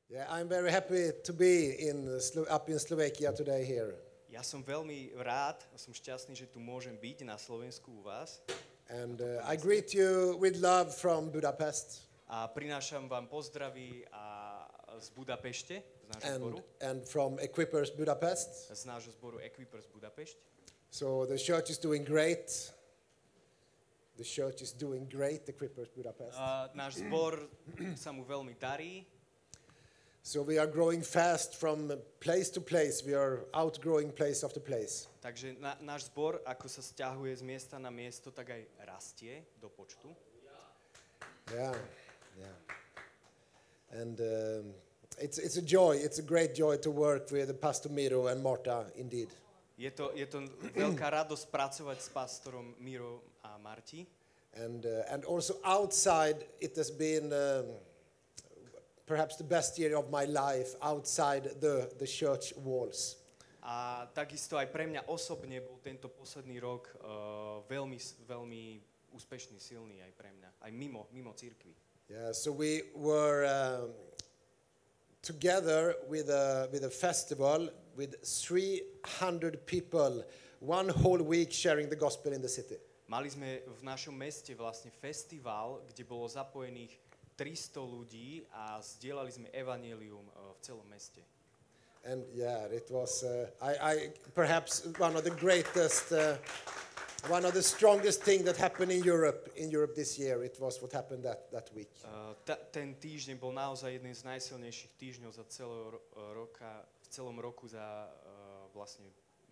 Yeah, I'm very happy to be up in Slovakia today here. Ja som veľmi rád a som šťastný, že tu môžem byť na Slovensku u vás. And I greet you with love from Budapest. A prinášam vám pozdravy z Budapešte, z nášho zboru. And from Equippers Budapest. Z nášho zboru Equippers Budapešť. So the church is doing great. The church is doing great, Equippers Budapest. Náš zbor sa mu veľmi darí. So we are growing fast from place to place. We are outgrowing place after place. Takže náš zbor, ako sa sťahuje z miesta na miesto, tak aj rastie do počtu. Yeah. And it's a joy. It's a great joy to work with Pastor Miro and Marta, indeed. Je to veľká radosť pracovať s pastorom Miro a Marti. And also outside, it has been perhaps the best year of my life outside the church walls. A takisto aj pre mňa osobne bol tento posledný rok veľmi úspešný, silný aj pre mňa, aj mimo cirkvi. Yeah, so we were together with a festival with 300 people, one whole week sharing the gospel in the city. Mali sme v našom meste vlastne festival, kde bolo zapojených 300 ľudí a zdieľali sme evanjelium v celom meste. And yeah, it was perhaps one of the greatest, one of the strongest thing that happened in Europe this year. It was what happened that week. Ten týždeň bol naozaj jeden z najsilnejších týždňov za v celom roku vlastne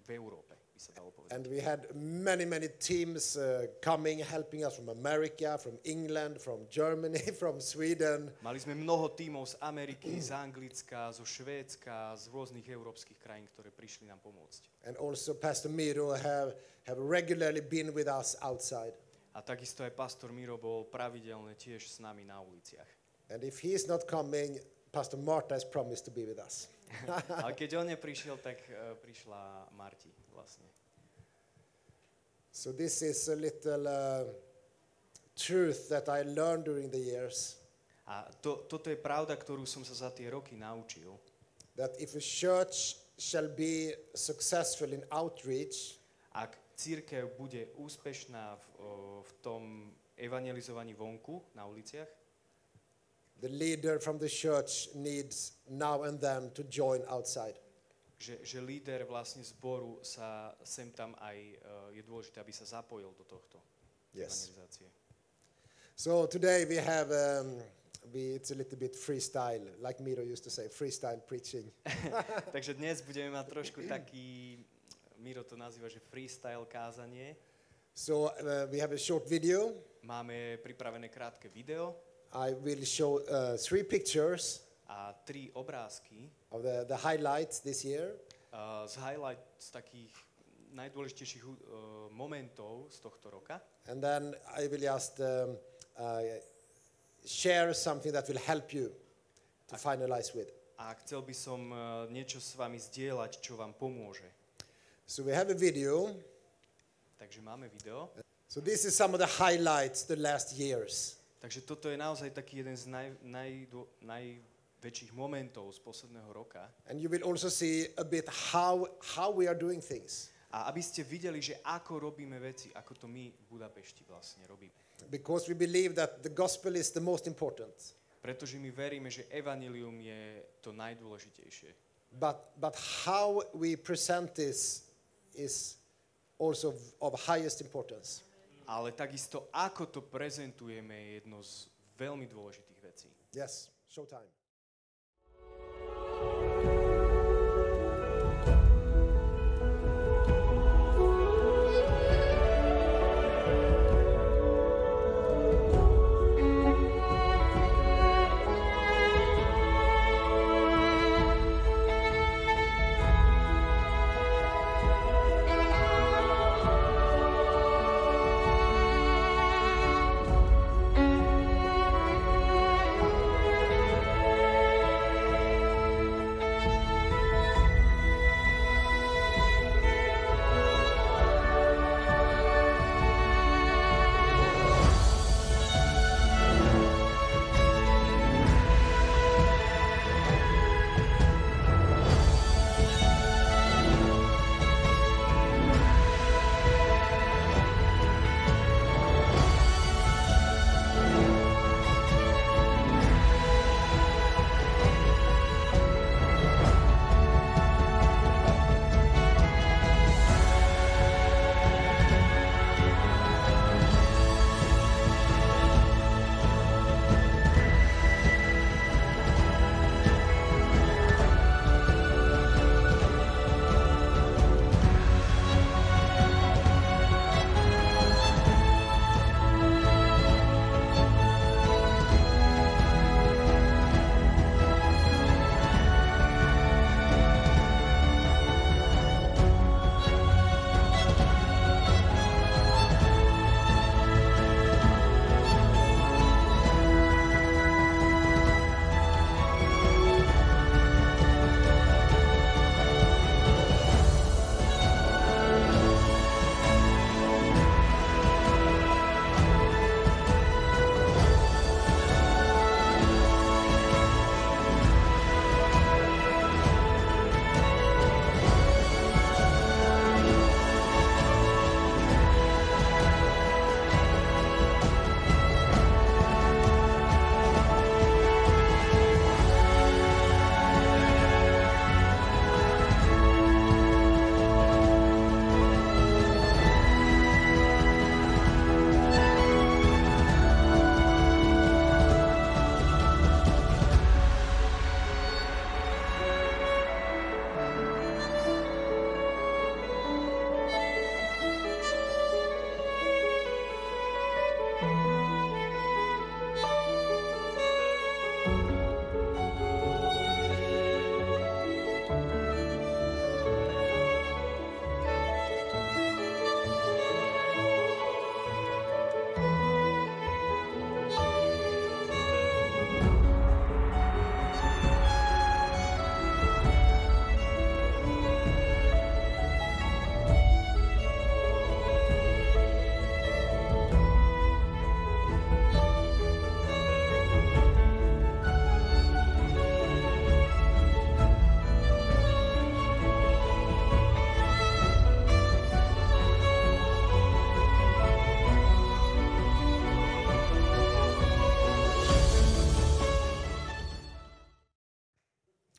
v Európe, by sa dalo povedať. And we had many teams coming, helping us from America, from England, from Germany, from Sweden. Mali sme mnoho tímov z Ameriky, z Anglicka, zo Švédska, z rôznych európskych krajín, ktoré prišli nám pomôcť. And also Pastor Miro have regularly been with us outside. A takisto aj pastor Miro bol pravidelne tiež s nami na uliciach. And if he is not coming, Pastor Marta has promised to be with us. Ale keď on neprišiel, tak prišla Marti vlastne. So this is a little truth that I learned during the years. A toto je pravda, ktorú som sa za tie roky naučil. That if a church shall be successful in outreach, ak cirkev bude úspešná v tom evangelizovaní vonku na uliciach, the leader from the church needs now and then to join outside. Že líder vlastne zboru sa sem tam aj je dôležité, aby sa zapojil do tohto evangelizácie. So today we have it's a little bit freestyle, like Miro used to say, freestyle preaching. Takže dnes budeme mať trošku taký, Miro to nazýva, že freestyle kázanie. So we have a short video. Máme pripravené krátke video. I will show 3 pictures a 3 obrázky of the highlights this year. Z highlights takých najdôležitejších momentov z tohto roka. And then I will just share something that will help you to finalize with. A chcel by som niečo s vami zdieľať, čo vám pomôže. So we have a video. Takže máme video. So this is some of the highlights the last years. Takže toto je naozaj taký jeden z najväčších momentov z posledného roka. And you will also see a bit how we are doing things. A aby ste videli, že ako robíme veci, ako to my v Budapešti vlastne robíme. Because we believe that the gospel is the most important. Pretože my veríme, že evanjelium je to najdôležitejšie. But how we present this is also of highest importance. Ale takisto, ako to prezentujeme, je jedno z veľmi dôležitých vecí. Yes, showtime.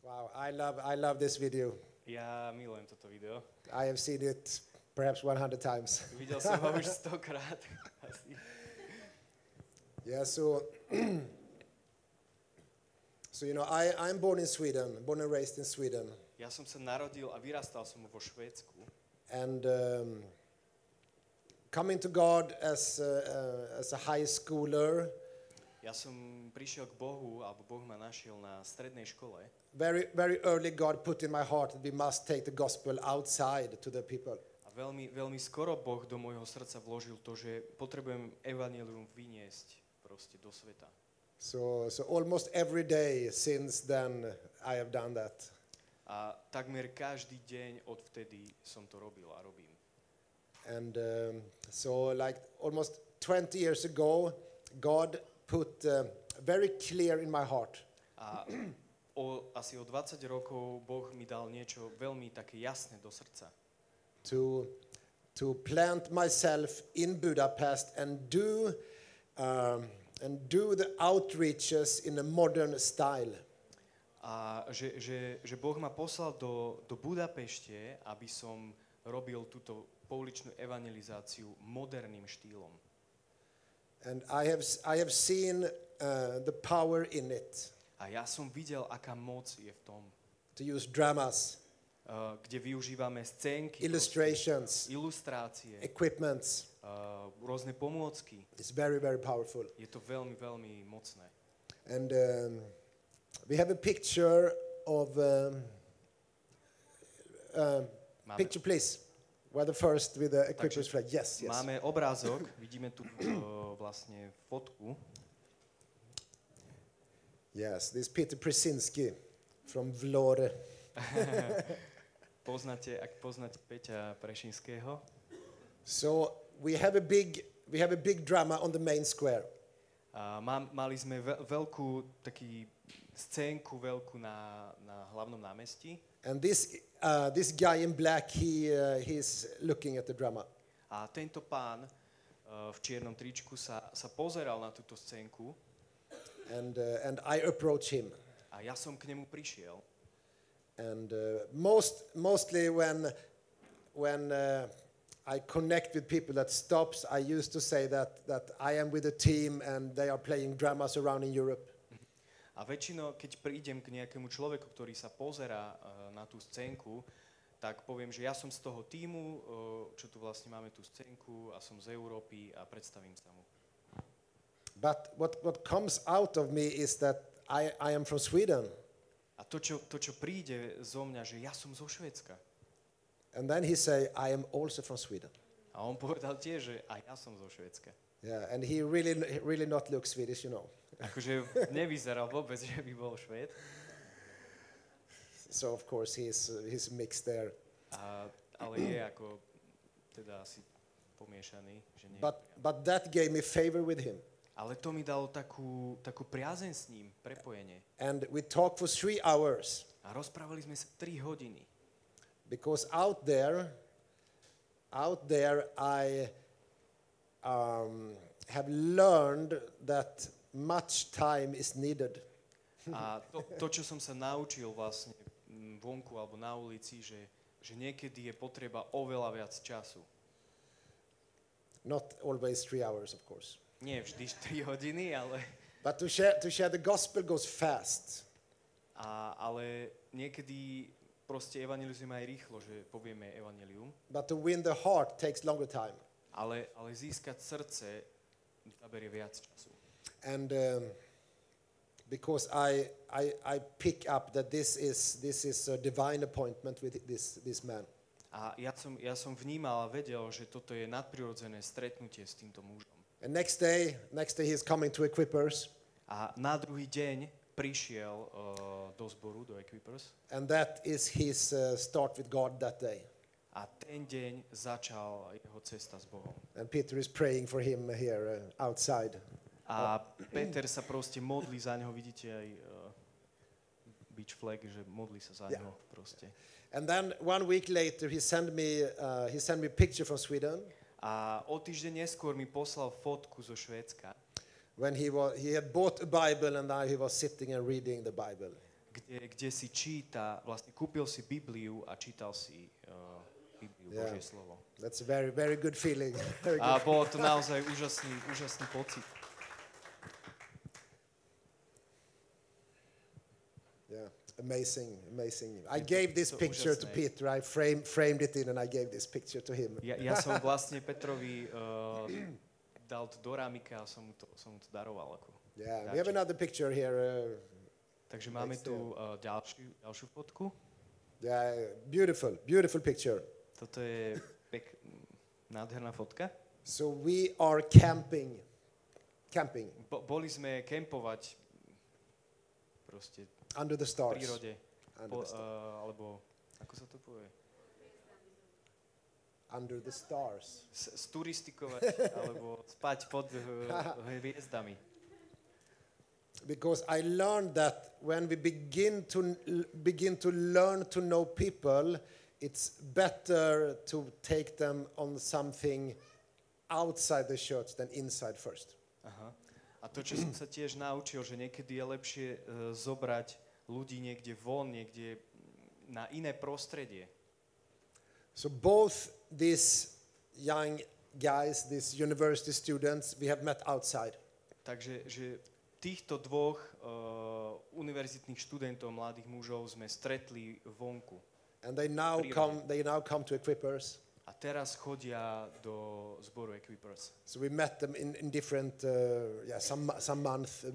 Wow, I love this video. Ja milujem toto video. I have seen it perhaps 100 times. Videl som ho už 100-krát. Asi. Yeah, so so I'm born in Sweden, born and raised in Sweden, Ja som sa narodil a vyrastal som vo Švédsku. and coming to God as a high schooler, Ja som prišiel k Bohu, alebo Boh ma našiel na strednej škole. very very early God put in my heart that we must take the gospel outside to the people. A veľmi skoro Boh do môjho srdca vložil to, že potrebujem evanjelium vyniesť proste do sveta. So almost every day since then I have done that. A takmer každý deň odvtedy som to robil a robím. And so like almost 20 years ago, God put very clear in my heart A asi o 20 rokov Boh mi dal niečo veľmi také jasné do srdca. to plant myself in Budapest and do the outreaches in a modern style. A že Boh ma poslal do Budapešte, aby som robil túto pouličnú evangelizáciu moderným štýlom. And I have seen the power in it. A ja som videl, aká moc je v tom, To use dramas, kde využívame scénky, illustrations, ilustrácie, equipments. rôzne pomôcky. It's very, very powerful. Je to veľmi, veľmi mocné. And we have a picture of picture, please. We're the first with the equippers flag. Yes, yes. Máme obrázok, vidíme tu vlastne fotku. Yes, this Peter Przesinski from Vlore. Ak poznáte Peťa Prešinského. So we have a big drama on the main square. Mali sme veľkú scénku veľkú na hlavnom námestí. And this guy in black, he's looking at the drama. A tento pán v čiernom tričku sa pozeral na túto scénku. And I approach him. A ja som k nemu prišiel. And mostly when I connect with people that stops, I used to say that I am with a team and they are playing dramas around in Europe. A väčšinou, keď prídem k nejakému človeku, ktorý sa pozerá na tú scénku, tak poviem, že ja som z toho tímu, čo tu vlastne máme tú scénku a som z Európy a predstavím sa mu. But what comes out of me is that I am from Sweden. A to, čo príde zo mňa, že ja som zo Švédska. And then he say, I am also from Sweden. A on povedal tiež, že aj ja som zo Švédska. Yeah, and he really not look Swedish, you know. Akože nevyzeral vôbec, že by bol Švéd. So of course he's mixed there. Ale je ako teda asi pomiešaný, že nie. But that gave me favor with him. Ale to mi dalo takú priazeň s ním, prepojenie. And we talked for 3 hours. A rozprávali sme sa 3 hodiny. Because out there I have learned that much time is needed. A to, čo som sa naučil vlastne vonku alebo na ulici, že niekedy je potreba oveľa viac času. Not always 3 hours, of course. Nie vždy 4 hodiny, ale... But to share the gospel goes fast. Ale niekedy proste evangelizujeme aj rýchlo, že povieme evanjelium. But to win the heart takes longer time. Ale získať srdce zaberie viac času. And because I pick up that this is a divine appointment with this man. A ja som vnímal a vedel, že toto je nadprirodzené stretnutie s týmto mužom. And next day he's coming to Equippers. A na druhý deň prišiel do zboru, do Equippers. And that is his start with God that day. A ten deň začal jeho cesta s Bohom. And Peter is praying for him here outside. A Peter sa proste modlí za neho, vidíte aj beach flag, že modlí sa za neho proste. And then 1 week later he sent me a picture from Sweden. A o týždeň neskôr mi poslal fotku zo Švédska. When he had bought a Bible and now he was sitting and reading the Bible. kde si číta, vlastne kúpil si Bibliu a čítal si Bibliu, Božie slovo. That's a very, very good feeling. Very A good. bolo to naozaj úžasný pocit. Yeah, amazing. I gave this to picture to úžasné. Peter. I framed it in and I gave this picture to him. Ja som vlastne Petrovi dal to do rámika a som mu to daroval. Yeah, we have another picture here. Takže máme tu ďalšiu fotku. Yeah, beautiful picture. Toto je nádherná fotka. So we are camping. Boli sme kempovať proste Under the v stars. prírode. Under the stars. Alebo, ako sa to povie? Under the stars. Sturistikovať, alebo spať pod hviezdami. Because I learned that when we begin to learn to know people, it's better to take them on something outside the church than inside first. Aha. A to, čo som sa tiež naučil, že niekedy je lepšie zobrať ľudí niekde von, niekde na iné prostredie. So both these young guys, these university students, we have met outside. Takže že týchto dvoch univerzitných študentov, mladých mužov sme stretli vonku. And they now come to Equippers. A teraz chodia do zboru Equippers. So we met them in different, some month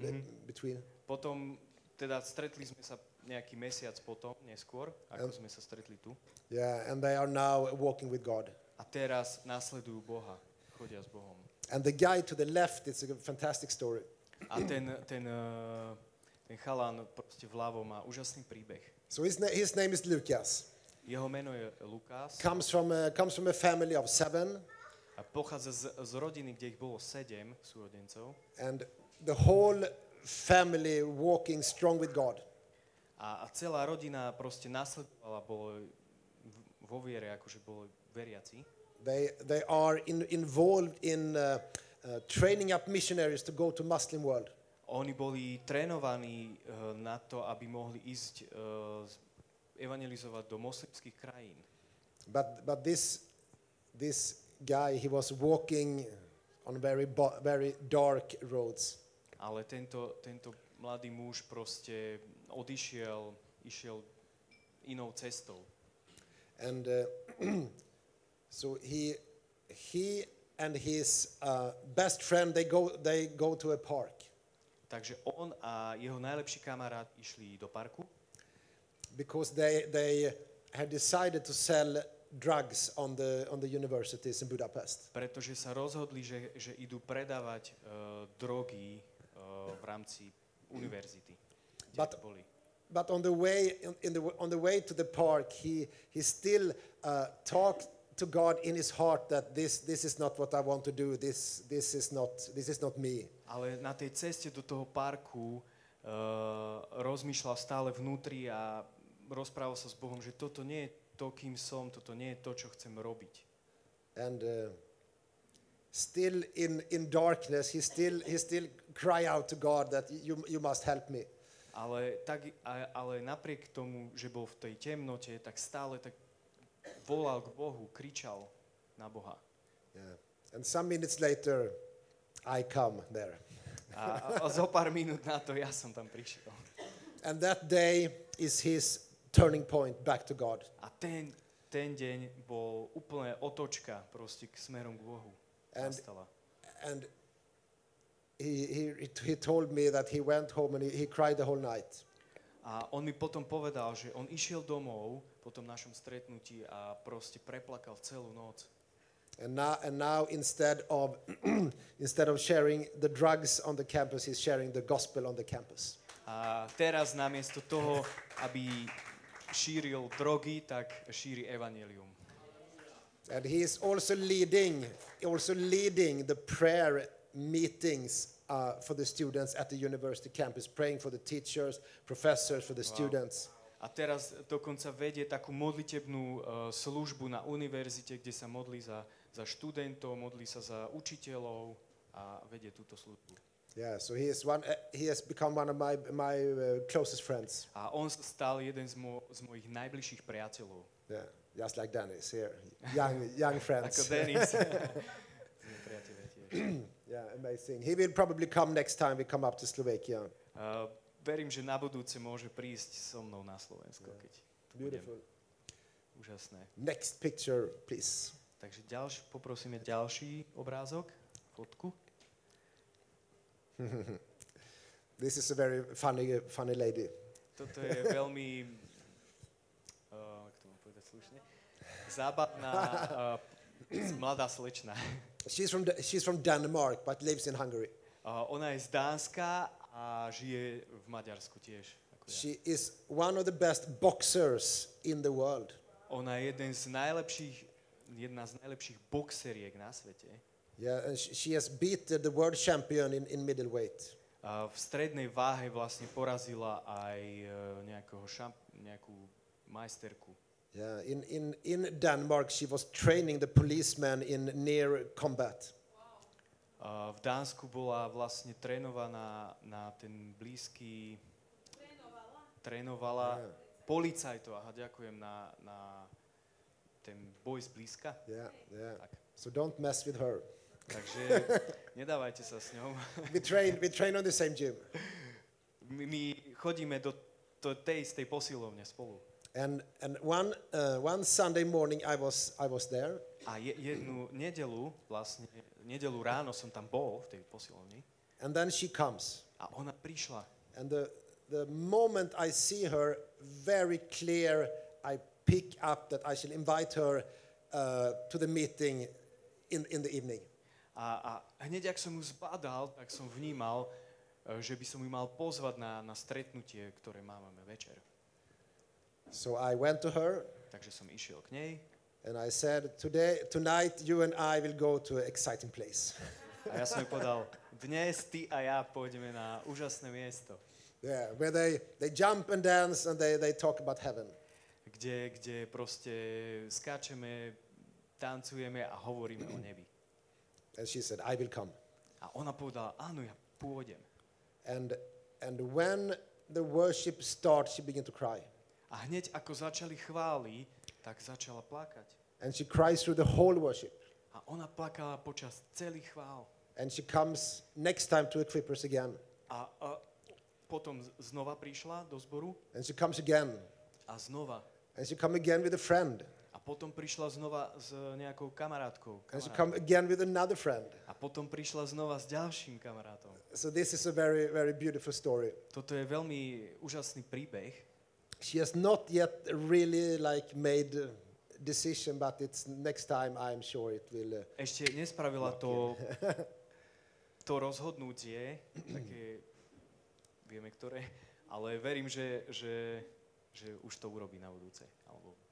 between. Potom teda stretli sme sa nejaký mesiac potom, neskôr, ako sme sa stretli tu. Yeah, and they are now walking with God. A teraz nasledujú Boha, chodia s Bohom. And the guy to the left, it's a fantastic story. A ten chalan proste vľavo má úžasný príbeh. So his name is Lucas. Jeho meno je Lukáš. Comes from a family of 7. A pochádza z rodiny, kde ich bolo 7 súrodencov. And the whole family walking strong with God. A celá rodina proste nasledovala, bolo vo viere, akože boli veriaci. They are involved in training up missionaries to go to Muslim world. Oni boli trénovaní na to, aby mohli ísť evangelizovať do moslimských krajín. But this guy, he was walking on very dark roads. Ale tento mladý muž proste išiel inou cestou. And so he and his best friend, they go to a park. Takže on a jeho najlepší kamarát išli do parku. Because they had decided to sell drugs on the universities in Budapest. Pretože sa rozhodli, že idú predávať drogy v rámci univerzity. But on the way to the park, he still talked to God in his heart that this is not what I want to do. This is not me. Ale na tej ceste do toho parku rozmýšľal stále vnútri a rozprával sa s Bohom, že toto nie je to, kým som, toto nie je to, čo chcem robiť. And still in darkness, he still cry out to God that you must help me. Ale napriek tomu, že bol v tej temnote, tak stále tak volal k Bohu, kričal na Boha. Yeah. And some minutes later, I come there. A zo pár minút na to ja som tam prišiel. And that day is his turning point back to God. A ten deň bol úplne otočka proste k smerom k Bohu. And he told me that he went home and he cried the whole night. A on mi potom povedal, že on išiel domov po tom našom stretnutí a proste preplakal celú noc. And now instead of sharing the drugs on the campus, he's sharing the gospel on the campus. A teraz namiesto toho, aby šíril drogy, tak šíri evanjelium. And he is also leading the prayer meetings for the students at the university campus, praying for the teachers, professors, for the students. A teraz dokonca vedie takú modlitebnú službu na univerzite, kde sa modlí za študentov, modlí sa za učiteľov a vedie túto službu. Yeah, so he has become one of my closest friends. A on sa stal jeden z mojich najbližších priateľov. Yeah, just like Dennis here. Young friends. Ako Denis. Sme priatelia tiež. Yeah, amazing. He will probably come next time we come up to Slovakia. Verím, že na budúce môže prísť so mnou na Slovensko, keď Beautiful. Úžasné. Next picture, please. Takže poprosíme ďalší obrázok, fotku. This is a very funny lady. Toto je veľmi, ako to mám povedať slušne, zábavná mladá slečna. She's from Denmark, but lives in Hungary. Ona je z Dánska a žije v Maďarsku tiež. Ako ja. She is one of the best boxers in the world. Ona je jedna z najlepších boxeriek na svete. Yeah, and she has beat the world champion in middleweight. V strednej váhe vlastne porazila aj nejakú majsterku. Yeah, in Denmark she was training the policemen in near combat. V Dánsku bola vlastne trénovaná na ten blízky... Trénovala policajtov. Aha, ďakujem, na ten boj zblízka. Yeah. Tak. So don't mess with her. Takže nedávajte sa s ňou. We train on the same gym. My chodíme do tej istej posilovne spolu. And one Sunday morning I was there. A jednu nedeľu ráno som tam bol v tej posilovni. And then she comes. A ona prišla. And the moment I see her, very clear, I pick up that I shall invite her to the meeting in the evening. A hneď, ak som ju zbadal, tak som vnímal, že by som ju mal pozvať na stretnutie, ktoré máme večer. So I went to her. Takže som išiel k nej. And I said, tonight you and I will go to an exciting place. A ja som jej povedal, dnes ty a ja pôjdeme na úžasné miesto. Yeah, where they jump and dance and they talk about heaven. Kde proste skáčeme, tancujeme a hovoríme o nebi. And she said, I will come. A ona povedala, áno, ja pôjdem. And when the worship starts, she began to cry. A hneď ako začali chvály, tak začala plakať. And she cries through the whole worship. A ona plakala počas celých chvál. And she comes next time to equip us again. A potom znova prišla do zboru. And she comes again. A znova. And she come again with a friend. A potom prišla znova s nejakou kamarátkou. And she come again with another friend. A potom prišla znova s ďalším kamarátom. So this is a very, very beautiful story. Toto je veľmi úžasný príbeh. She has not yet really made a decision, but it's next time I'm sure it will. Ešte nespravila to rozhodnutie, také vieme ktoré, ale verím, že už to urobí na budúce.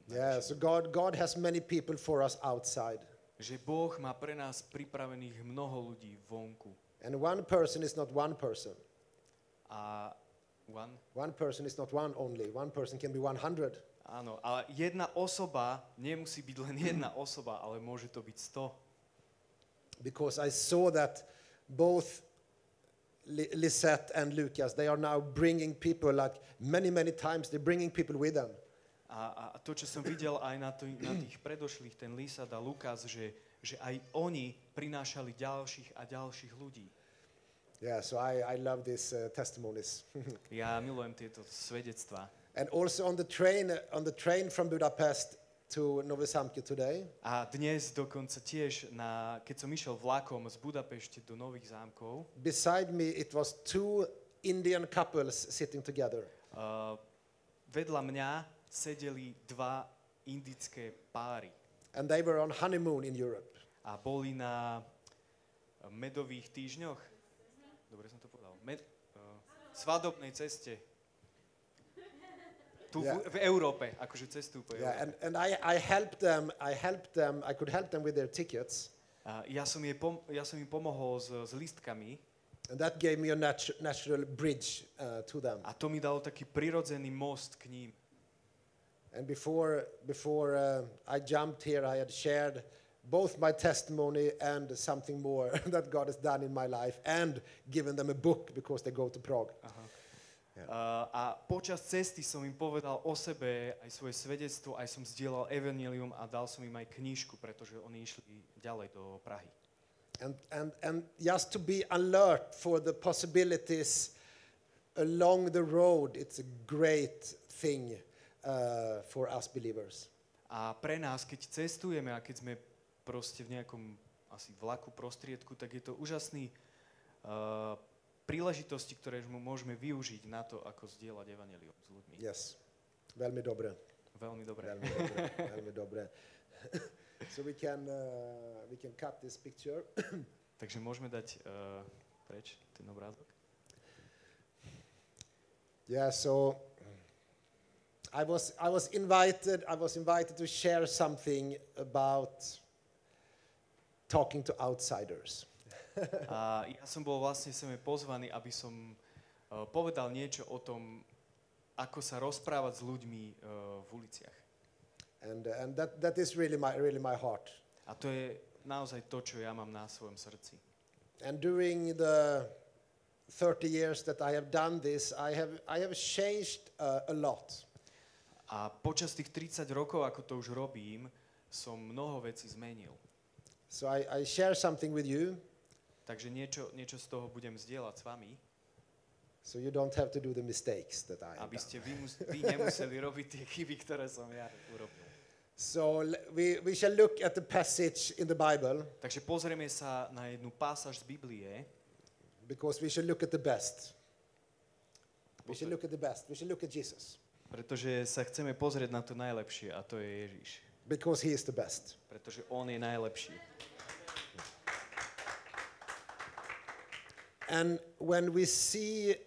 Yeah, so God has many people for us outside. Že Boh má pre nás pripravených mnoho ľudí vonku. And one person is not one person. A one person is not one only. One person can be 100. Áno, ale jedna osoba nemusí byť len jedna osoba, ale môže to byť 100. Because I saw that both Lisette and Lucas, they are now bringing people many times. They're bringing people with them. A to, čo som videl aj na tých predošlých, ten Lisette a Lukas, že aj oni prinášali ďalších a ďalších ľudí. Yeah, so I love these testimonies. Ja milujem tieto svedectvá. And also on the train from Budapest to Nové Zámky today. A dnes dokonca tiež, keď som išiel vlakom z Budapešte do Nových Zámkov, beside me it was 2 Indian couples sitting together. Vedľa mňa sedeli 2 indické páry. And they were on honeymoon in Europe. A boli na medových týždňoch. Dobre som to povedal. Svadobnej ceste. Tu v Európe, akože cestu po Európe. Yeah, and I helped them. I could help them with their tickets. Ja som im pomohol s lístkami. And that gave me a natural bridge to them. A to mi dalo taký prirodzený most k ním. And before I jumped here, I had shared both my testimony and something more that God has done in my life, and given them a book because they go to Prague. A počas cesty som im povedal o sebe aj svoje svedectvo, aj som zdieľal evanjelium a dal som im aj knižku, pretože oni išli ďalej do Prahy. And just to be alert for the possibilities along the road, it's a great thing for us believers. A pre nás, keď cestujeme a keď sme proste v nejakom asi vlaku, prostriedku, tak je to úžasný príležitosti, ktoré môžeme využiť na to, ako zdieľať evanjelium s ľuďmi. Yes, veľmi dobre. Veľmi dobre. Veľmi dobre, veľmi dobre. So we can cut this picture. Takže môžeme dať preč ten obrázok. Yeah, so I was invited to share something about talking to outsiders. A ja som bol vlastne sem pozvaný, aby som povedal niečo o tom, ako sa rozprávať s ľuďmi v uliciach. And that is really my heart. A to je naozaj to, čo ja mám na svojom srdci. And during the 30 years that I have done this, I have changed a lot. A počas tých 30 rokov, ako to už robím, som mnoho vecí zmenil. So I share something with you. Takže niečo z toho budem zdieľať s vami. So you don't have to do the mistakes that I have aby done. ste vy nemuseli robiť tie chyby, ktoré som ja urobil. So we shall look at the passage in the Bible. Takže pozrieme sa na jednu pásaž z Biblie. Because we shall look at the best. We shall look at the best. We shall look at Jesus. Pretože sa chceme pozrieť na to najlepšie, a to je Ježiš. Because he is the best. Pretože on je najlepší. And when we see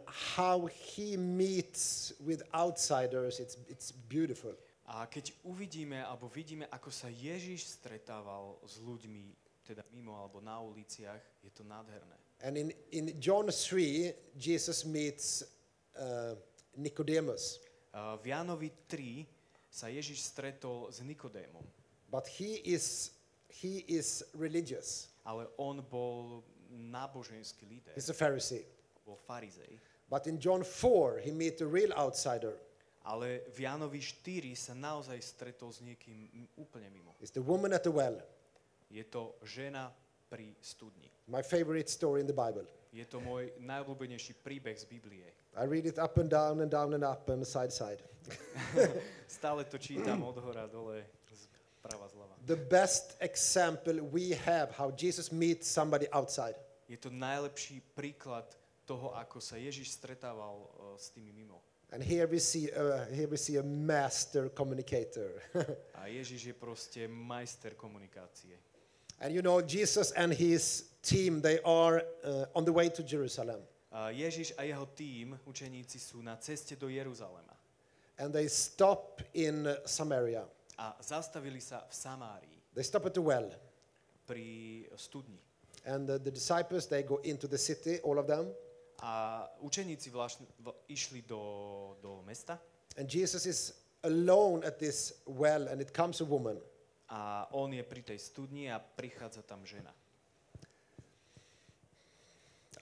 how he meets with outsiders, it's beautiful. A keď uvidíme, alebo vidíme, ako sa Ježiš stretával s ľuďmi, teda mimo alebo na uliciach, je to nádherné. And in John 3, Jesus meets Nicodemus. V Jánovi 3 sa Ježiš stretol s Nikodémom. But he is religious. Ale on bol náboženský líder. He's a Pharisee. Bol farizej. But in John 4, he meets a real outsider. Ale v Jánovi 4 sa naozaj stretol s niekým úplne mimo. It's the woman at the well. Je to žena pri studni. My favorite story in the Bible. Je to môj najobľúbenejší príbeh z Biblie. I read it up and down and down and up and side. Stále to čítam od hora dole, zprava zľava. The best example we have how Jesus meets somebody outside. Je to najlepší príklad toho, ako sa Ježiš stretával s tými mimo. And here we see a master communicator. A Ježiš je proste majster komunikácie. And you know, Jesus and his team, they are on the way to Jerusalem. Ježiš a jeho tím, učeníci, sú na ceste do Jeruzalema. And they stop in Samaria. A zastavili sa v Samárii. They stop at the well. Pri studni. And the disciples, they go into the city, all of them. A učeníci išli do mesta. And Jesus is alone at this well, and it comes a woman. A on je pri tej studni a prichádza tam žena.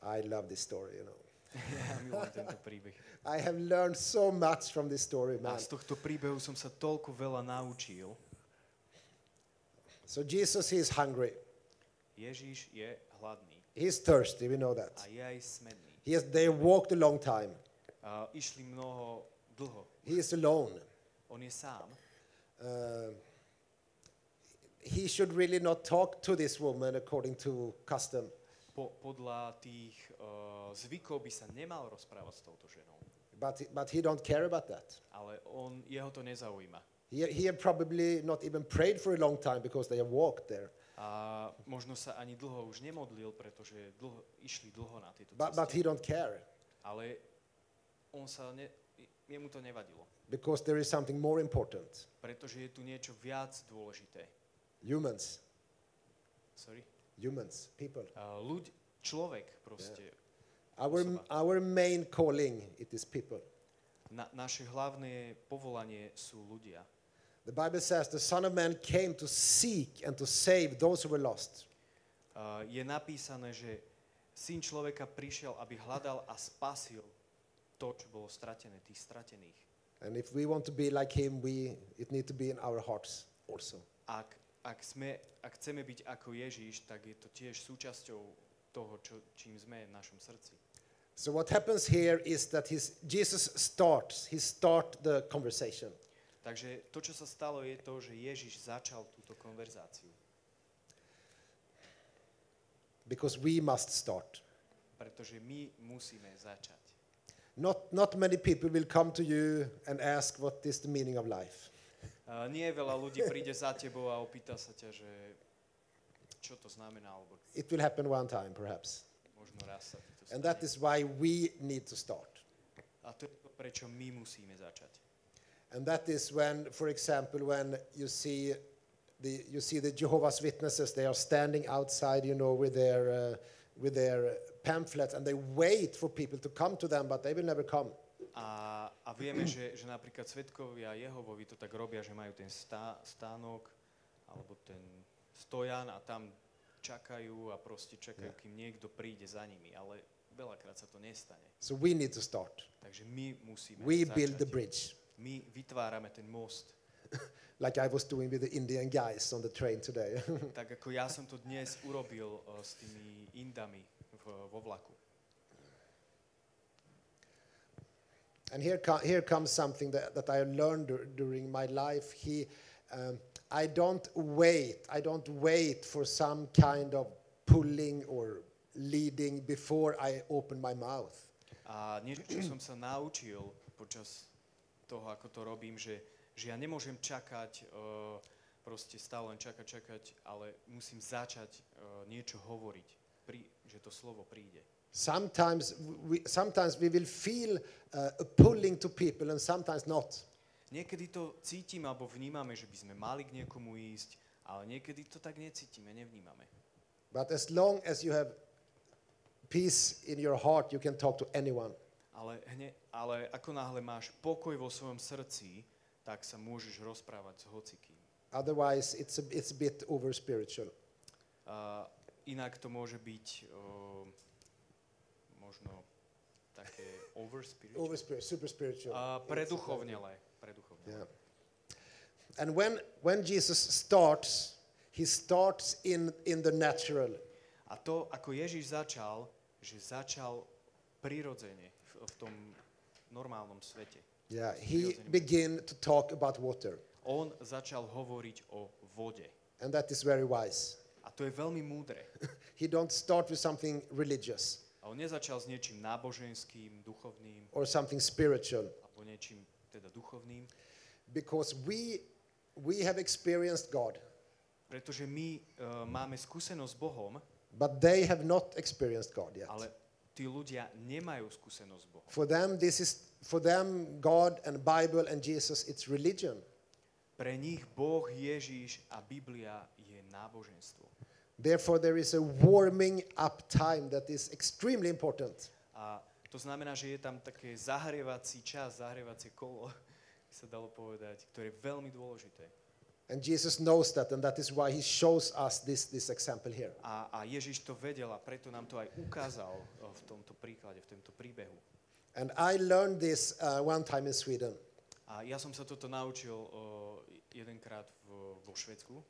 I love this story, you know. Ja milujem tento príbeh. I have learned so much from this story, A man. z tohto príbehu som sa toľko veľa naučil. So Jesus, he is hungry. Ježiš je hladný. He's thirsty, we know that. A je aj smedný. They walked a long time. Išli dlho. He is alone. On je sám. He should really not talk to this woman according to custom. Podľa tých zvykov by sa nemal rozprávať s touto ženou. But he don't care about that. Ale jeho to nezaujíma. He had probably not even prayed for a long time because they have walked there. A možno sa ani dlho už nemodlil, pretože išli dlho na tieto But ceste. he don't care. Ale jemu to nevadilo. Because there is something more important. Pretože je tu niečo viac dôležité. Humans. Sorry? Humans, people. Človek proste. Our main calling, it is people. Naše hlavné povolanie sú ľudia. The Bible says the Son of Man came to seek and to save those who were lost. Je napísané, že Syn človeka prišiel, aby hľadal a spasil to, čo bolo stratené, tých stratených. And if we want to be like him, it need to be in our hearts also. Ak chceme byť ako Ježiš, tak je to tiež súčasťou toho, čím sme v našom srdci. So what happens here is that Jesus start the conversation. Takže to, čo sa stalo, je to, že Ježiš začal túto konverzáciu. Because we must start. Pretože my musíme začať. Not many people will come to you and ask what is the meaning of life. Nie veľa ľudí príde za tebou a opýta sa ťa, že čo to znamená, alebo It will happen one time, perhaps. možno raz sa ti to And that stane. is why we need to start. A to je to, prečo my musíme začať. And that is when, for example, when you see the Jehovah's Witnesses, they are standing outside, with their pamphlets, and they wait for people to come to them, but they will never come. A vieme, že napríklad svedkovia Jehovovi to tak robia, že majú ten stánok alebo ten stojan a tam čakajú a proste čakajú, kým niekto príde za nimi, ale veľakrát sa to nestane. So we need to start. Takže my musíme We začať. build the bridge. My vytvárame ten most. Like I was doing with the Indian guys on the train today. Tak ako ja som to dnes urobil s tými Indami vo vlaku. And here comes something that I learned during my life. I don't wait for some kind of pulling or leading before I open my mouth. A niečo, čo som sa naučil počas toho, ako to robím, že ja nemôžem čakať, proste stále len čakať, ale musím začať niečo hovoriť, že to slovo príde. Sometimes we will feel a pulling to people and sometimes not. Niekedy to cítime alebo vnímame, že by sme mali k niekomu ísť, ale niekedy to tak necítime, nevnímame. But as long as you have peace in your heart, you can talk to anyone. Ale ako náhle máš pokoj vo svojom srdci, tak sa môžeš rozprávať s hocikým. Otherwise, it's a bit over spiritual. Inak to môže byť možno také Super spiritual. Preduchovnelé. Yeah. And when Jesus starts, he starts in the natural. A to, ako Ježiš začal prirodzene v tom normálnom svete. Yeah, he began to talk about water. On začal hovoriť o vode. And that is very wise. A to je veľmi múdre. He don't start with something religious. A on nezačal s niečím náboženským, duchovným, or something spiritual. alebo niečím teda duchovným. Because we have experienced God. Pretože my máme skúsenosť s Bohom, But they have not experienced God yet. ale tí ľudia nemajú skúsenosť s Bohom. For them, God and Bible and Jesus, it's religion. Pre nich Boh, Ježiš a Biblia je náboženstvo. Therefore, there is a warming up time that is extremely important. A to znamená, že je tam také zahrievací čas, zahrievacie kolo, by sa dalo povedať, ktoré je veľmi dôležité. And Jesus knows that, and that is why he shows us this example here. A Ježiš to vedel a preto nám to aj ukázal v tomto príklade, v tomto príbehu. And I learned this one time in Sweden. A ja som sa toto naučil jedenkrát vo Švédsku.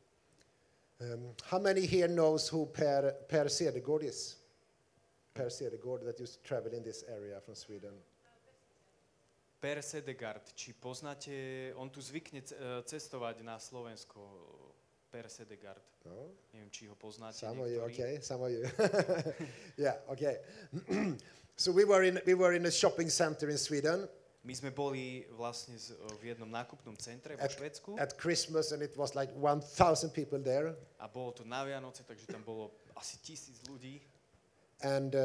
How many here knows who Per Cedergård is? Per Cedergård that used to travel in this area from Sweden. Per Cedergård, či poznáte, on tu zvykne cestovať na Slovensko. Per Cedergård. No? Neviem, či ho poznáte Some of you, niektorí. okay, some of you. Yeah, okay. So we were in a shopping center in Sweden. My sme boli vlastne v jednom nákupnom centre vo Švédsku At Christmas, and it was like 1,000 people there. a bolo to na Vianoce, takže tam bolo asi 1000 ľudí. And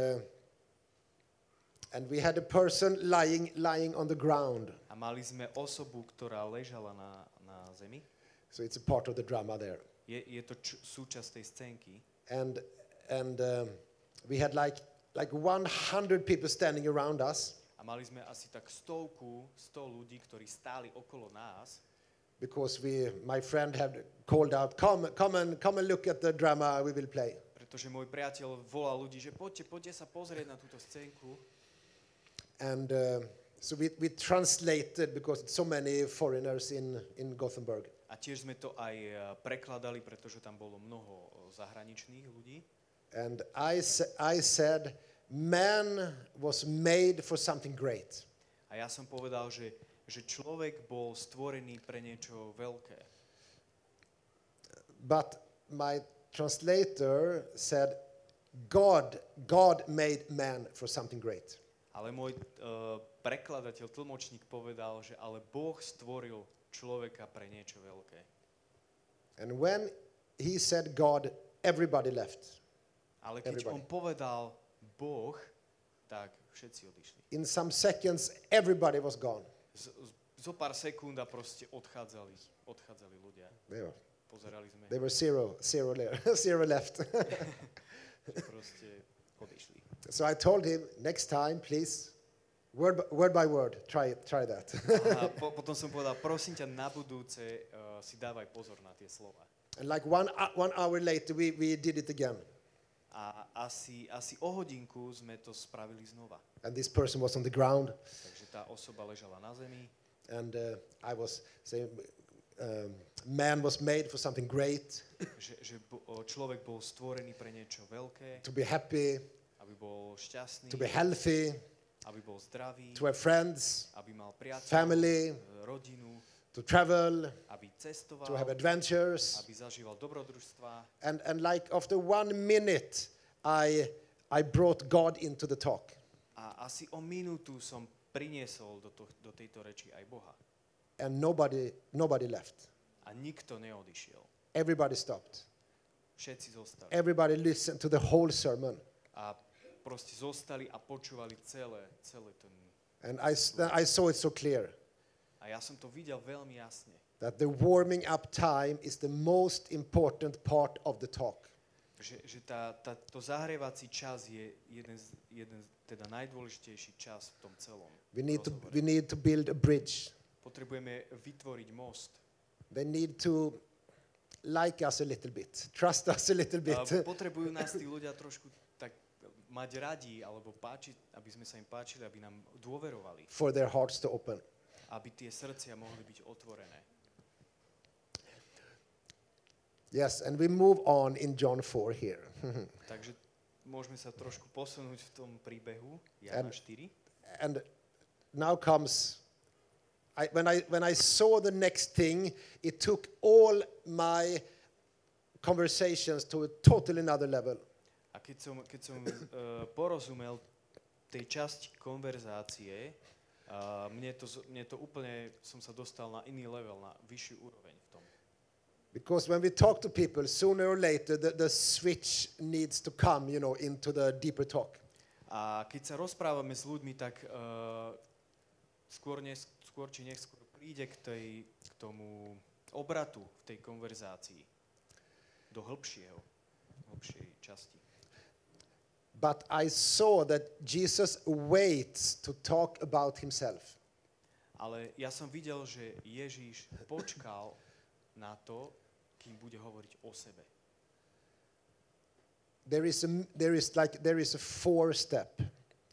we had a person lying on the ground. A mali sme osobu, ktorá ležala na zemi. So it's a part of the drama there. Je to súčasť tej scénky. And we had like 100 people standing around us. A mali sme asi tak 100 ľudí, ktorí stáli okolo nás. because my friend had called out, come and look at the drama we will play. Pretože môj priateľ volal ľudí, že poďte sa pozrieť na túto scénku. And so we translated because so many foreigners in Gothenburg. A tiež sme to aj prekladali, pretože tam bolo mnoho zahraničných ľudí. And I said, man was made for something great. A ja som povedal, že človek bol stvorený pre niečo veľké. But my translator said, God made man for something great. Ale môj prekladateľ, tlmočník povedal, že ale Boh stvoril človeka pre niečo veľké. And when he said God, everybody left. Ale keď on povedal Boh, tak všetci odišli. In some seconds, everybody was gone. Zo pár sekúnd a proste odchádzali ľudia. Pozerali sme. They were zero left. Proste odišli. So I told him, next time, please, word by word, try that. A potom som povedal, prosím ťa, na budúce si dávaj pozor na tie slova. And like one hour later, we did it again. A asi o hodinku sme to spravili znova. And this person was on the ground. Takže tá osoba ležala na zemi. And I was saying, man was made for something great. Že človek bol stvorený pre niečo veľké. To be happy. Aby bol šťastný. To be healthy. Aby bol zdravý. To have friends. Aby mal priateľov. Family. Rodinu. To travel. Aby cestoval. To have adventures. Aby zažíval dobrodružstva. And like after 1 minute, I brought God into the talk. A asi o minútu som priniesol do tejto reči aj Boha. And nobody left. A nikto neodišiel. Everybody stopped. Všetci zostali. Everybody listened to the whole sermon. A proste zostali a počúvali celé ten. And I saw it so clear. A ja som to videl veľmi jasne. That the warming up time is the most important part of the talk. Že to zahrievací čas je jeden teda najdôležitejší čas v tom celom. We need to build a bridge. Potrebujeme vytvoriť most. They need to like us a little bit, trust us a little bit. Potrebujú nás tí ľudia trošku tak mať radi alebo páčiť, aby sme sa im páčili, aby nám dôverovali. For their hearts to open. Aby tie srdcia mohli byť otvorené. Yes, and we move on in John 4 here. Takže môžeme sa trošku posunúť v tom príbehu Jana 4. And now comes when I saw the next thing, it took all my conversations to a totally another level. A keď som porozumel tej časti konverzácie, mne to úplne, som sa dostal na iný level, na vyššiu úroveň v tom. Because when we talk to people, sooner or later the switch needs to come, into the deeper talk. A keď sa rozprávame s ľuďmi, tak skôr či neskôr príde k tomu obratu v tej konverzácii do hĺbšej časti. But I saw that Jesus waits to talk about himself. Ale ja som videl, že Ježíš počkal na to, kým bude hovoriť o sebe. There is a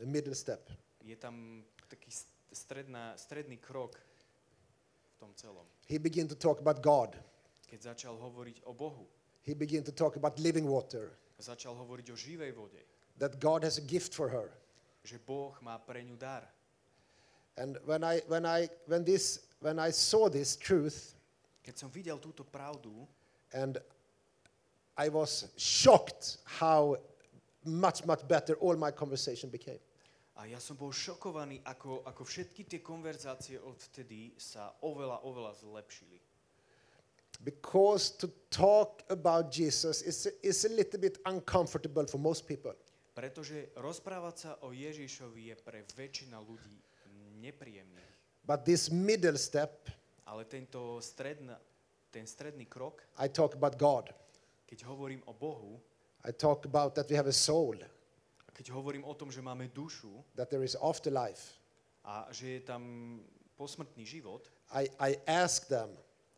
middle step. Je tam taký stredný krok v tom celom. He began to talk about God. Keď začal hovoriť o Bohu. He began to talk about living water. Začal hovoriť o živej vode. That God has a gift for her. Že Boh má pre ňu dar. And when I saw this truth, keď som videl túto pravdu, and I was shocked how much better all my conversation became. A ja som bol šokovaný, ako všetky tie konverzácie odvtedy sa oveľa zlepšili. Because to talk about Jesus is a little bit uncomfortable for most people. Pretože rozprávať sa o Ježišovi je pre väčšina ľudí nepríjemný. But this middle step, ale ten stredný krok, I talk about God. Keď hovorím o Bohu, I talk about that we have a soul. Keď hovorím o tom, že máme dušu, that there is afterlife. A že je tam posmrtný život, I ask them,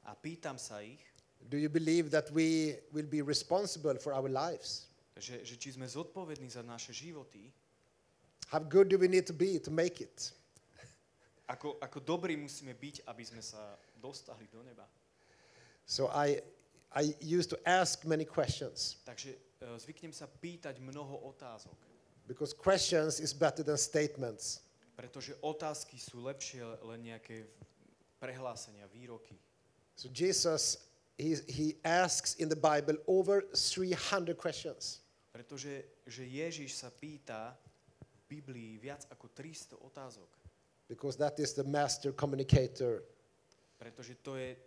a a pýtam sa ich, do you believe that we will be responsible for our lives? že či sme zodpovední za naše životy, How good do we need to be to make it? ako dobrí musíme byť, aby sme sa dostali do neba. So I used to ask many questions, Takže zvyknem sa pýtať mnoho otázok, because questions is better than statements. pretože otázky sú lepšie len nejaké prehlásenia, výroky. So Jesus, he asks in the Bible over 300 questions. Pretože že Ježiš sa pýta v Biblii viac ako 300 otázok. Because that is the master communicator. Pretože to je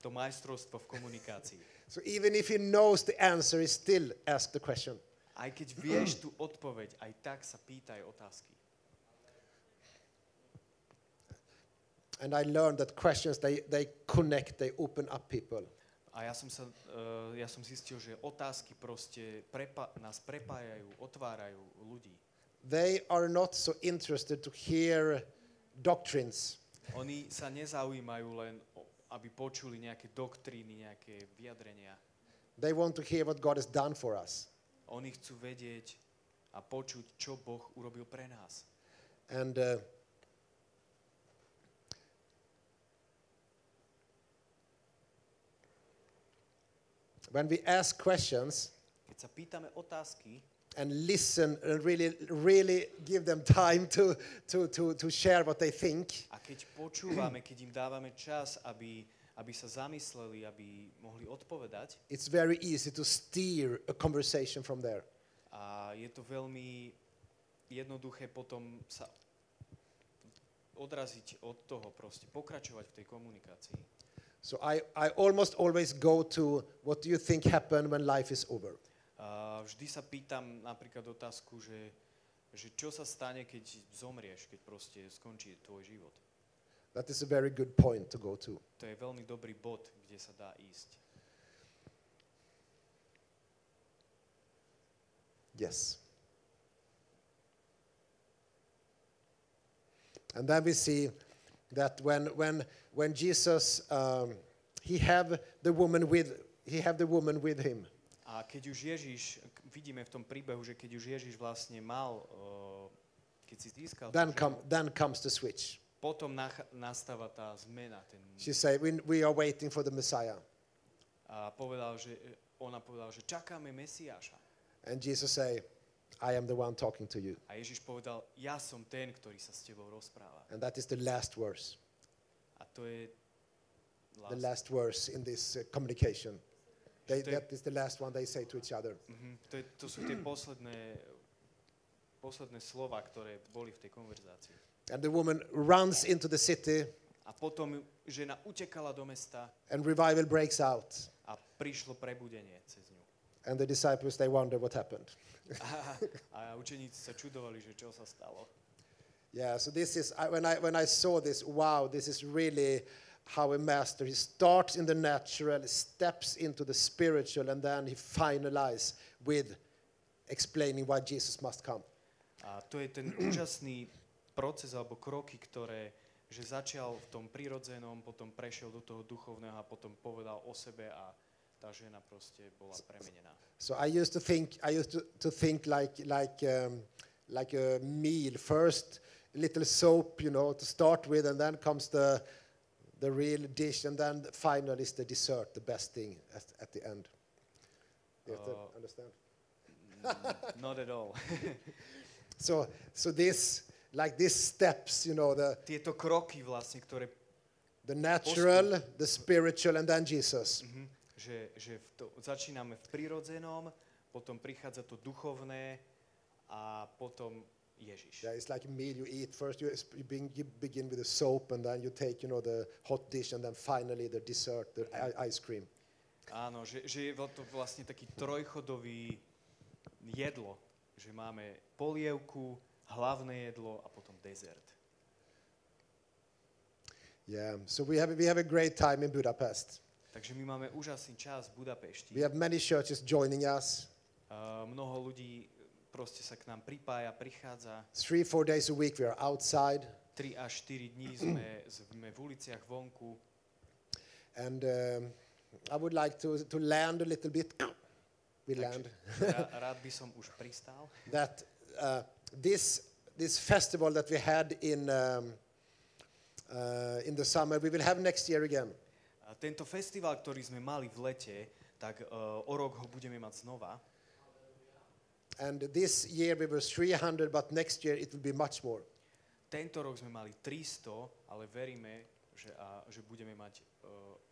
to majstrovstvo v komunikácii. So even if he knows the answer, he still asks the question. Aj keď vieš tú odpoveď, aj tak sa pýtaj otázky. And I learned that questions, they connect, they open up people. A ja som zistil, že otázky proste nás prepájajú, otvárajú ľudí. They are not so interested to hear doctrines. Oni sa nezaujímajú len, aby počuli nejaké doktríny, nejaké vyjadrenia. They want to hear what God has done for us. Oni chcú vedieť a počuť, čo Boh urobil pre nás. And when we ask questions Keď sa pýtame otázky and listen and really give them time to share what they think, a keď počúvame, keď im dávame čas, aby sa zamysleli, aby mohli odpovedať, it's very easy to steer a conversation from there. a je to veľmi jednoduché potom sa odraziť od toho, proste pokračovať v tej komunikácii. So I almost always go to what do you think happened when life is over? Vždy sa pýtam napríklad otázku, že čo sa stane, keď zomrieš, keď proste skončí tvoj život. That is a very good point to go to. To je veľmi dobrý bod, kde sa dá ísť. Yes. And then we see that when Jesus he have the woman with him. A keď už Ježiš, vidíme v tom príbehu, že keď už Ježiš vlastne mal, keď si získal, Then comes the switch. potom nastáva tá zmena. She say, we are waiting for the Messiah. A ona povedala, že čakáme Mesiáša. And Jesus say, I am the one talking to you. A Ježiš povedal, ja som ten, ktorý sa s tebou rozpráva. And that is the last verse. A to je The last verse in this communication. That is the last one they say to each other. To sú tie posledné slova, ktoré boli v tej konverzácii. And the woman runs into the city. A potom žena utekala do mesta. And revival breaks out. A prišlo prebudenie cez ňu. And the disciples, they wonder what happened. A učeníci sa čudovali, že čo sa stalo. Yeah, so this is, when I saw this, wow, this is really how a master, he starts in the natural, steps into the spiritual, and then he finalizes with explaining why Jesus must come. A to je ten úžasný proces alebo kroky, že začal v tom prirodzenom, potom prešiel do toho duchovného a potom povedal o sebe a tá žena proste bola premenená. So I used to think like a meal. First, a little soap, to start with, and then comes the real dish, and then finally is the dessert, the best thing at the end. You have to understand? Not at all. So this, like these steps, Tieto kroky vlastne, ktoré the natural, the spiritual, and then Jesus. Že začíname v prirodzenom, potom prichádza to duchovné a potom Ježiš. Yeah, it's like a meal you eat. First you begin with the soap, and then you take, the hot dish, and then finally the dessert, the ice cream. Áno, že je to vlastne taký trojchodový jedlo, že máme polievku, hlavné jedlo a potom dezert. Yeah, so we have a great time in Budapest. Takže my máme úžasný čas v Budapešti. We have many churches joining us. Mnoho ľudí proste sa k nám pripája, prichádza. 3-4 days a week we are outside. 3 až 4 dní sme v uliciach vonku. And I would like to land a little bit. We land. Rád by som už pristál. That this festival that we had in the summer, we will have next year again. A tento festival, ktorý sme mali v lete, tak o rok ho budeme mať znova. And this year we were 300, but next year it will be much more. Tento rok sme mali 300, ale veríme, že budeme mať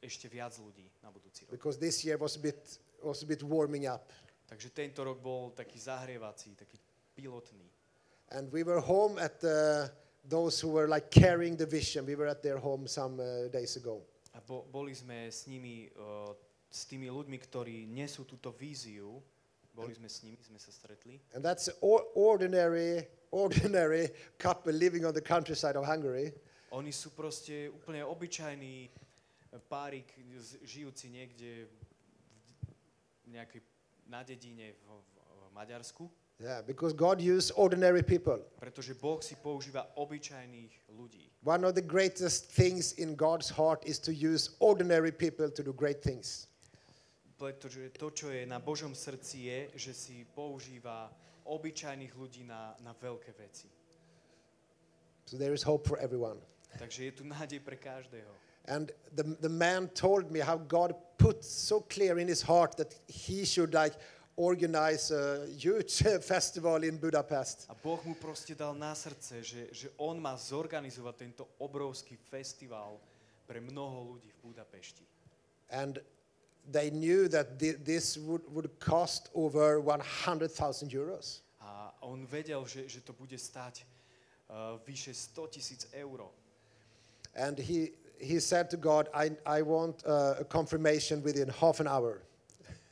ešte viac ľudí na budúci rok. Because this year was a bit warming up. Takže tento rok bol taký zahrievací, taký pilotný. And we were home at those who were like carrying the vision. We were at their home some days ago. A boli sme s nimi, s tými ľuďmi, ktorí nesú túto víziu. Boli sme s nimi, sme sa stretli. And that's ordinary couple living on the countryside of Hungary. Oni sú proste úplne obyčajný párik, žijúci niekde na dedine v Maďarsku. Yeah, because God used ordinary people. Pretože Boh si používa obyčajných ľudí. One of the greatest things in God's heart is to use ordinary people to do great things. Pretože to, čo je na Božom srdci, je, že si používa obyčajných ľudí na veľké veci. So there is hope for everyone. Takže je tu nádej pre každého. And the man told me how God put so clear in his heart that he should like organize a huge festival in Budapest. A Boh mu proste dal na srdce, že on má zorganizovať tento obrovský festival pre mnoho ľudí v Budapešti. And they knew that this would cost over 100,000 euros. A on vedel, že to bude stáť vyše 100,000 eur. And he said to God, I want a confirmation within half an hour.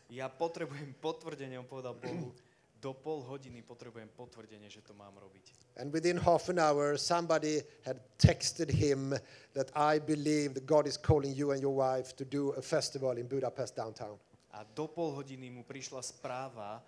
Ja potrebujem potvrdenie, on povedal Bohu, do pol hodiny potrebujem potvrdenie, že to mám robiť. And within half an hour, somebody had texted him that I believe that God is calling you and your wife to do a festival in Budapest downtown. A do pol hodiny mu prišla správa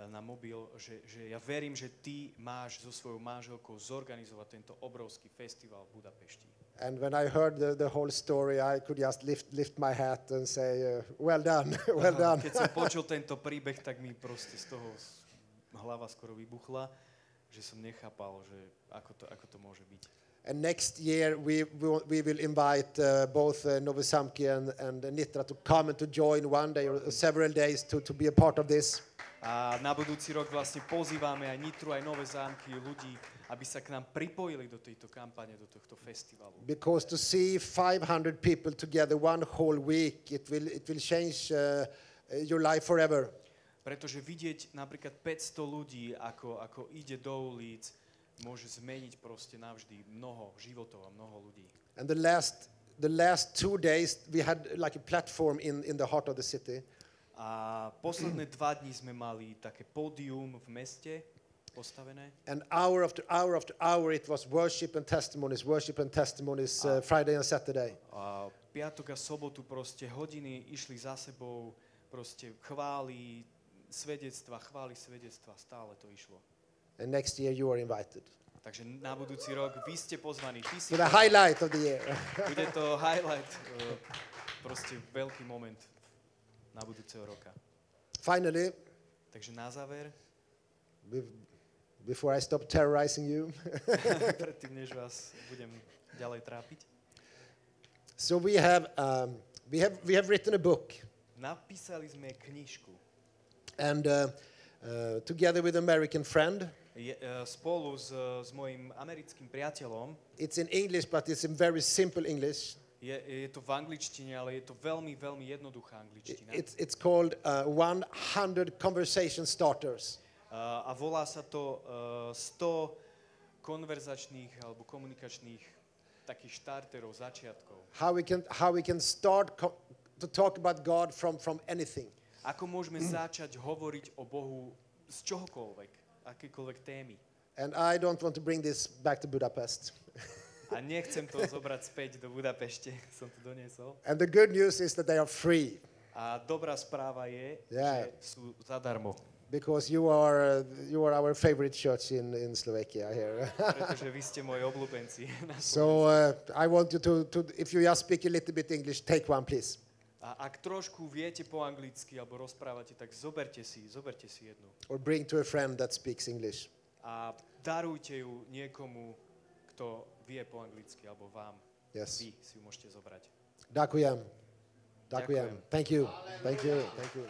na mobil, že ja verím, že ty máš so svojou manželkou zorganizovať tento obrovský festival v Budapešti. And when I heard the whole story, I could just lift my hat and say, well done, well done. Keď som počul tento príbeh, tak mi proste z toho hlava skoro vybuchla, že som nechápal, že ako to môže byť. And next year we will invite both Nové Zámky and Nitra to come and to join one day or several days to be a part of this. A na budúci rok vlastne pozývame aj Nitru, aj Nové Zámky, ľudí, aby sa k nám pripojili do tejto kampane, do tohto festivalu. Because to see 500 people together one whole week, it will change your life forever. Pretože vidieť napríklad 500 ľudí, ako ide do ulic, môže zmeniť proste navždy mnoho životov a mnoho ľudí. And the last 2 days we had like a platform in the heart of the city. A posledné 2 dni sme mali také pódium v meste postavené. And hour after hour after hour it was worship and testimonies, Friday and Saturday. A piatok a sobotu proste hodiny išli za sebou, proste chvály svedectva, stále to išlo. And next year you are invited. Takže na budúci rok vy ste pozvaní. To the highlight of the year. Bude to highlight, proste veľký moment na budúceho roka. Finally, takže na záver, before I stop terrorizing you, predtým, než vás budem ďalej trápiť. So we have written a book. Napísali sme knižku. And together with an American friend. Spolu s mojím americkým priateľom. It's in English, but it's in very simple English. Je to v angličtine, ale je to veľmi, veľmi jednoduchá angličtina. It's called 100 Conversation Starters. A volá sa to 100 konverzačných alebo komunikačných takých štarterov, začiatkov. How we can start to talk about God from anything. Ako môžeme začať hovoriť o Bohu z čohokoľvek, akékoľvek témy. And I don't want to bring this back to Budapest. A nechcem to zobrať späť do Budapešte, som to doniesol. And the good news is that they are free. A dobrá správa je, že sú zadarmo. Because you are our favorite church in Slovakia here. Pretože vy ste moji obľúbenci. So I want you to, if you just speak a little bit English, take one, please. A ak trošku viete po anglicky alebo rozprávate, tak zoberte si jednu. Or bring to a friend that speaks English. A darujte ju niekomu, kto vie po anglicky, alebo vám. Yes. Vy si ju môžete zobrať. Ďakujem. Ďakujem. Thank you. Thank you. Thank you.